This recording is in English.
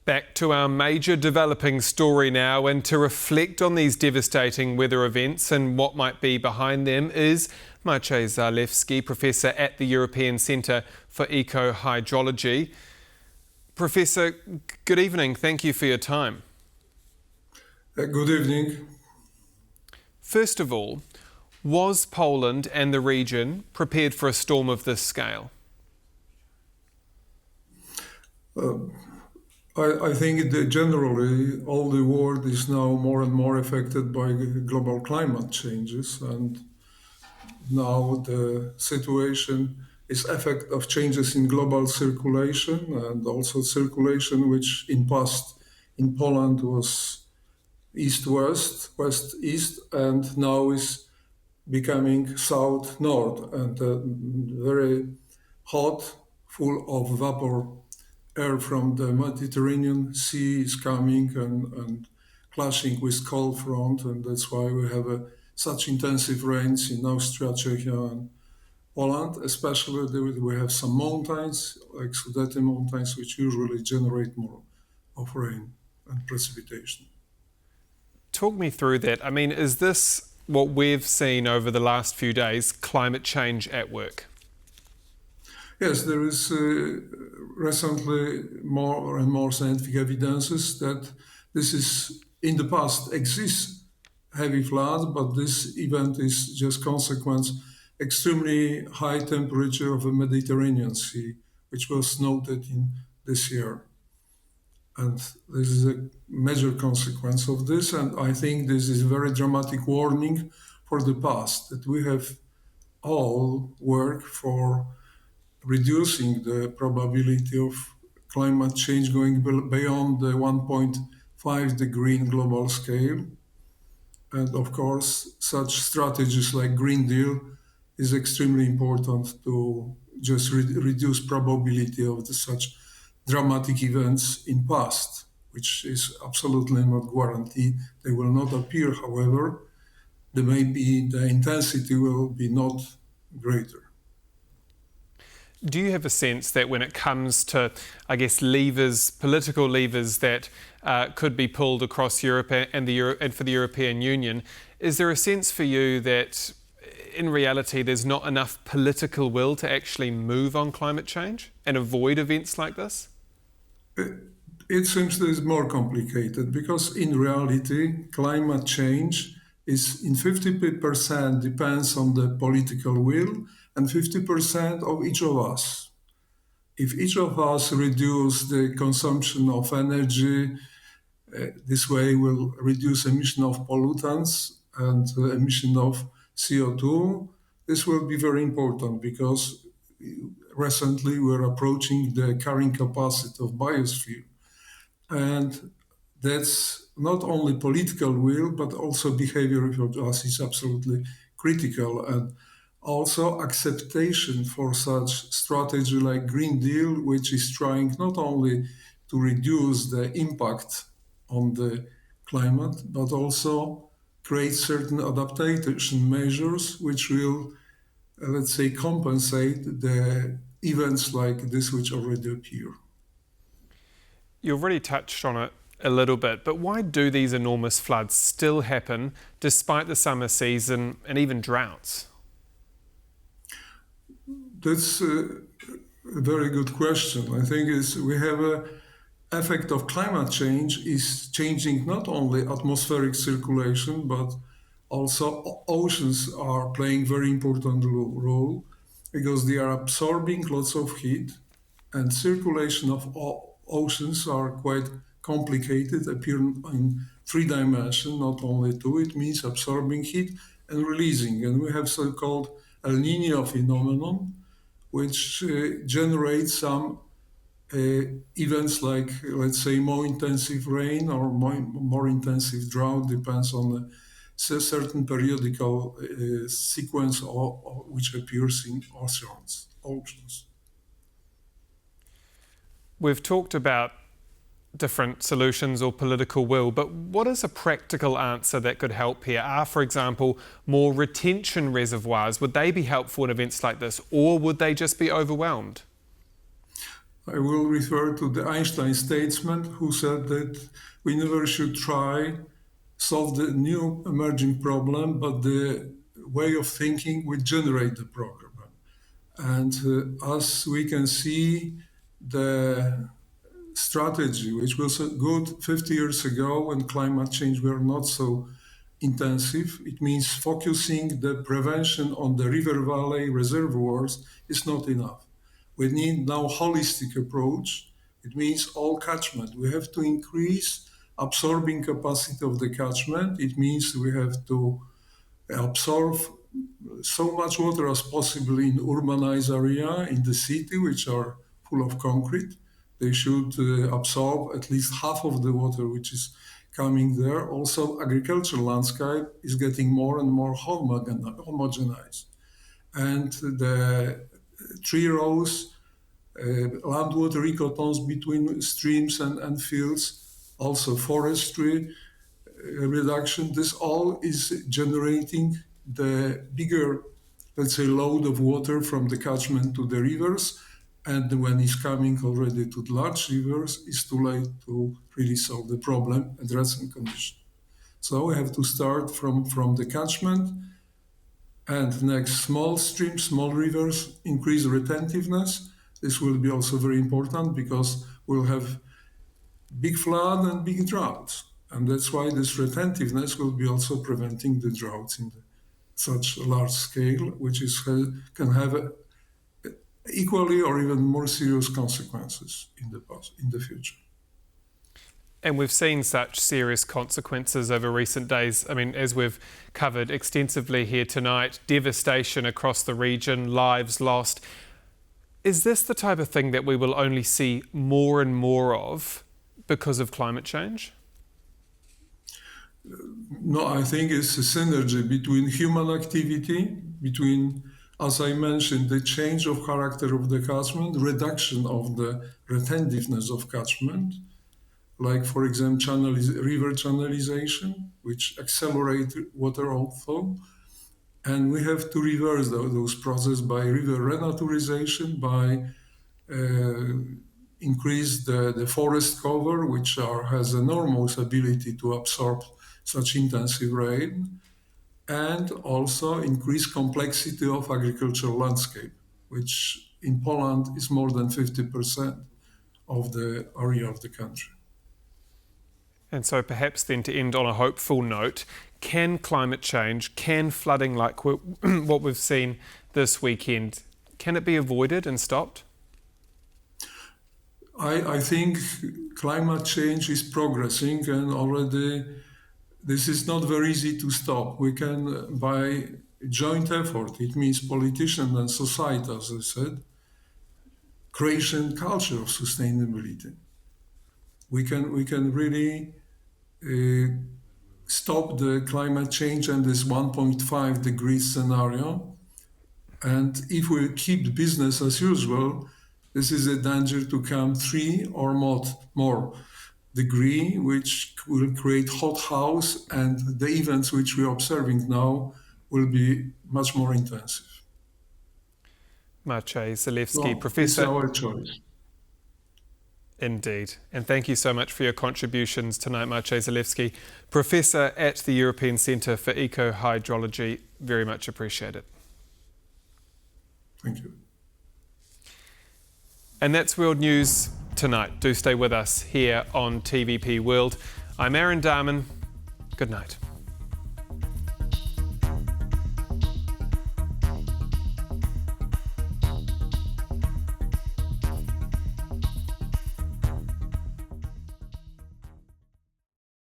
Back to our major developing story now, and to reflect on these devastating weather events and what might be behind them is Maciej Zalewski, Professor at the European Centre for Ecohydrology. Professor, good evening. Thank you for your time. Good evening. First of all, was Poland and the region prepared for a storm of this scale? I think that generally all the world is now more and more affected by global climate changes, and now the situation is effect of changes in global circulation and also circulation which in past in Poland was east-west, west-east, and now is becoming south-north, and very hot, full of vapor air from the Mediterranean Sea is coming and clashing with cold front, and that's why we have such intensive rains in Austria, Czechia, and Poland. Especially we have some mountains, like Sudety mountains, which usually generate more of rain and precipitation. Talk me through that. I mean, is this what we've seen over the last few days, climate change at work? Yes, there is recently more and more scientific evidences that this is, in the past, exists heavy floods, but this event is just consequence extremely high temperature of the Mediterranean Sea, which was noted in this year. And this is a major consequence of this, and I think this is a very dramatic warning for the past, that we have all worked for reducing the probability of climate change going beyond the 1.5 degree in global scale. And of course, such strategies like Green Deal is extremely important to just reduce probability of such dramatic events in past, which is absolutely not guaranteed. They will not appear, however, the intensity will be not greater. Do you have a sense that when it comes to, I guess, levers, political levers that could be pulled across Europe and for the European Union, is there a sense for you that in reality there's not enough political will to actually move on climate change and avoid events like this? It seems that it's more complicated because in reality, climate change is in 50% depends on the political will and 50% of each of us. If each of us reduce the consumption of energy, this way will reduce emission of pollutants and emission of CO2. This will be very important because recently we're approaching the carrying capacity of biosphere. And that's not only political will, but also behavior for us is absolutely critical. And also acceptation for such strategy like Green Deal, which is trying not only to reduce the impact on the climate, but also create certain adaptation measures which will, let's say, compensate the events like this which already appear. You've already touched on it a little bit, but why do these enormous floods still happen despite the summer season and even droughts? That's a very good question. I think we have a effect of climate change is changing not only atmospheric circulation, but also oceans are playing very important role because they are absorbing lots of heat, and circulation of oceans are quite complicated, appear in 3 dimensions, not only 2. It means absorbing heat and releasing. And we have so-called El Niño phenomenon, which generates some events like, let's say, more intensive rain or more intensive drought, depends on a certain periodical sequence which appears in oceans. We've talked about different solutions or political will, but what is a practical answer that could help here? Are, for example, more retention reservoirs, would they be helpful in events like this, or would they just be overwhelmed? I will refer to the Einstein statement who said that we never should try solve the new emerging problem, but the way of thinking will generate the problem. And as we can see, the strategy, which was good 50 years ago when climate change were not so intensive, it means focusing the prevention on the river valley reservoirs is not enough. We need now holistic approach. It means all catchment. We have to increase absorbing capacity of the catchment. It means we have to absorb so much water as possible in urbanized area in the city, which are full of concrete. They should absorb at least half of the water which is coming there. Also, agricultural landscape is getting more and more homogenized. And the tree rows, land water ecotons between streams and fields, also forestry reduction, this all is generating the bigger, let's say, load of water from the catchment to the rivers. And when it's coming already to the large rivers, it's too late to really solve the problem, addressing condition. So we have to start from the catchment, and next, small streams, small rivers, increase retentiveness. This will be also very important because we'll have big flood and big droughts. And that's why this retentiveness will be also preventing the droughts in such a large scale, which can have equally or even more serious consequences in the future. And we've seen such serious consequences over recent days. I mean, as we've covered extensively here tonight, devastation across the region, lives lost. Is this the type of thing that we will only see more and more of because of climate change? No, I think it's a synergy between human activity, between, as I mentioned, the change of character of the catchment, reduction of the retentiveness of catchment, like, for example, river channelization, which accelerate water outflow. And we have to reverse those processes by river renaturization, by increase the forest cover, which has enormous ability to absorb such intensive rain, and also increase complexity of agricultural landscape, which in Poland is more than 50% of the area of the country. And so perhaps then to end on a hopeful note, can climate change, can flooding like what we've seen this weekend, can it be avoided and stopped? I think climate change is progressing, and already this is not very easy to stop. We can, by joint effort, it means politicians and society, as I said, creation culture of sustainability. We can really stop the climate change and this 1.5 degrees scenario. And if we keep business as usual, this is a danger to come 3 or more degree, which will create hot house, and the events which we're observing now will be much more intensive. Maciej Zalewski, Professor. It's our choice. Indeed. And thank you so much for your contributions tonight, Maciej Zalewski, Professor at the European Centre for Ecohydrology. Very much appreciated. Thank you. And that's World News tonight. Do stay with us here on TVP World. I'm Aaron Darman. Good night.